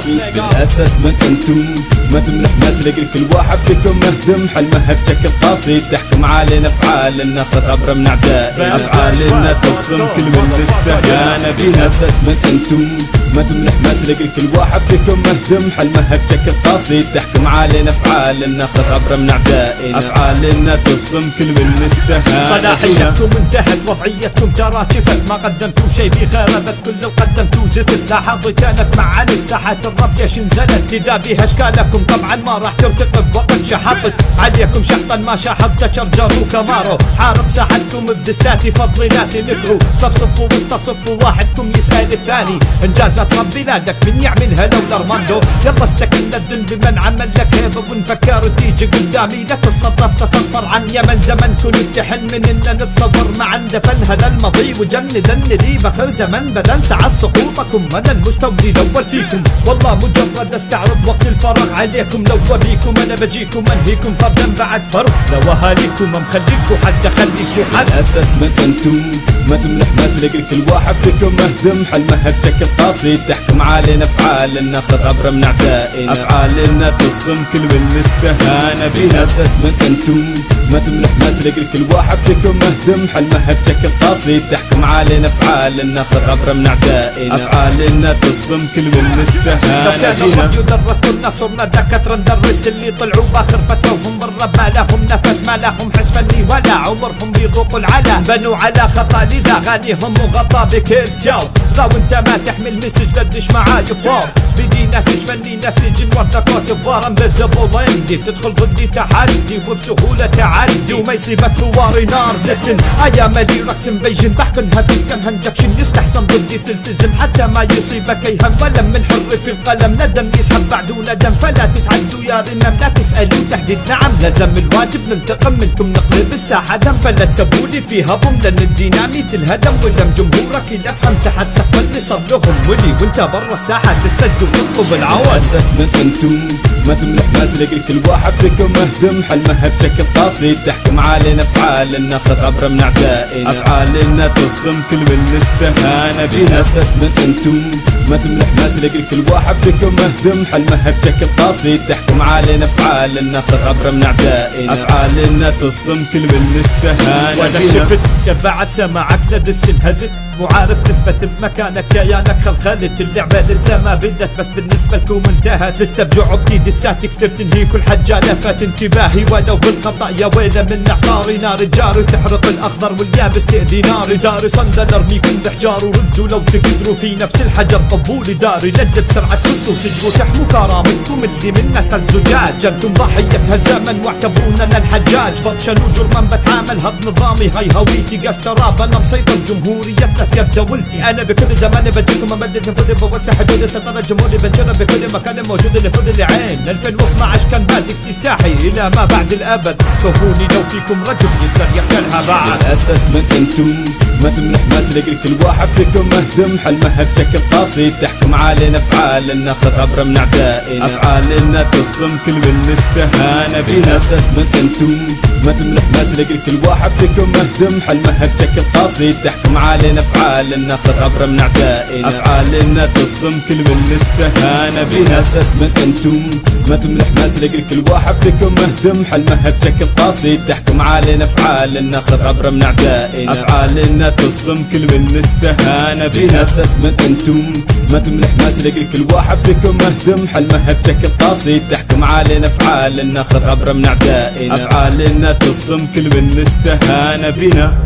بالاساس من انتم ما تمنح مسلك كل واحد فيكم مهدم حلمها بشكل قاسي تحكم علينا افعالنا خطر من اعدائنا افعالنا تصدم كل من استهان بالاساس من انتم ما تمنح مسلك كل واحد فيكم مهدم حلمها بشكل قاسي تحكم علينا افعالنا خطر من اعدائنا افعالنا تصدم كل من استهان صلاحيتكم انتهت وضعيتكم ترى شفت ما قدمتم شيء بخربت كل اللي قدمتوا زفت لاحظ كانت معاني ساحة الرب ليش انزلت لذا بها اشكالكم طبعا ما راح ترتقب وقت شحطت عليكم شحطا ما شحطت شرجروا كمارو حارق ساحتكم بدساتي فضليناتي مكرو صفصفوا وسط صف واحدكم يسأل الثاني انجازات ربي نادك من يعملها لو الارماندو يلا استكنا الدن بمن عمل لك هيبه ونفكر تيجي قدامي لا تتصدف تصفر عن يمن زمن كنت تحن من ان نتصور معا دفن هذا الماضي وجندن لي بخر زمن بدل سعى سقوطكم انا المستولي الاول فيكم والله مجرد استعرض وقت الفراغ عليكم لو ابيكم انا بجيكم انهيكم فردا بعد فرق لو اهاليكم مخليكم حد خليكم حد اساس من انتم ما تمنح مسلك كل واحد فيكم مهدم حلمها بشكل قاسي تحكم علينا افعالنا خطر من اعدائنا افعالنا تصدم كل من استهان بينا اساس من انتم ما تمنح مسلك كل واحد فيكم مهدم حلمها بشكل قاسي تحكم علينا افعالنا خطر من اعدائنا افعالنا تصدم كل من استهان بينا لو درستوا الناس صرنا دكاترة ندرس اللي طلعوا باخر فترة وهم بالرب ما لهم نفس ما لهم حس فني ولا عمرهم بيذوقوا العلا بنوا على خطا لذا غانيهم وغطى بكل شو لو انت ما تحمل مسج لدش معاي فور بدي نسج فني نسج الورثة كوت فوار انفيزبل عندي تدخل ضدي تحدي وبسهولة تعدي وما يصيبك ثواري نار لسن ايا مالي رقص بيجن بحقنها فيك انهنجكشن يستحسن ضدي تلتزم حتى ما يصيبك ايهم ولم من حر في القلم ندم يسحب بعد ندم فلا تتعدوا يا رنم لا تسألوا تحديد نعم لازم الواجب ننتقم منكم نقلب الساحة دم فلا تسبولي فيها بوم لان الديناميت الهدم ولم جمهورك اللي افهم تحت سقف اللي صار لهم ولي وانت برا الساحة تستجد وتطلب العوض اساس من انتم ما تمنح مسلك كل واحد فيكم مهدم حلمها بشكل قاسي تحكم علينا افعالنا خطر من اعدائنا افعالنا تصدم كل من استهان بينا اساس من انتم ما تمنح مسلك كل واحد فيكم مهدم حلمها بشكل قاسي تحكم علينا افعالنا خطر من اعدائنا افعالنا تصدم كل من استهان وانا شفت بعد سماعك لدس انهزت مو عارف تثبت بمكانك كيانك خلخلت اللعبة لسه ما بدت بس بالنسبة لكم انتهت لسه بجعبتي دسات كثر تنهي كل حجة لفت انتباهي ولو بالخطأ يا ويلة من اعصاري نار الجار تحرق الاخضر واليابس تأذي ناري داري صندل ارميكم بحجار وردوا لو تقدروا في نفس الحجر طبوا لي داري لد بسرعة خصوا تجروا تحموا كرامتكم اللي من ناس الزجاج انتم ضحية هالزمن واعتبرونا الحجاج فرشلوا جرما بتعامل هاد نظامي هاي هويتي قاس تراب انا مسيطر جمهوريتنا سيب دولتي انا بكل زمان بجيكم امدد نفذ بوسع حدود سيطرة جمهوري بنجرب بكل مكان موجود نفذ العين 2012 كان بادئ اكتساحي الى ما بعد الابد شوفوني لو فيكم رجل يقدر يحتلها بعد اساس من انتم ما تمنح مسلك كل واحد فيكم مهدم حلمها بشكل قاسي تحكم علينا افعالنا خطر من اعدائنا افعالنا تصدم كل من استهان بينا اساس من انتم ما تمنح مسلك كل واحد فيكم مهدم حلمها بشكل قاسي تحكم علينا افعالنا خطر من اعدائنا افعالنا تصدم كل من استهان بينا اساس من انتم ما تمنح مسلك كل واحد فيكم مهدم حلمها بشكل قاسي تحكم علينا افعالنا خطر من اعدائنا افعالنا تصدم كل من استهان بينا اساس من انتم ما تمنح مسلك كل واحد فيكم مهدم حلمها بشكل قاسي تحكم علينا افعالنا خطر من اعدائنا افعالنا تصدم كل من استهان بينا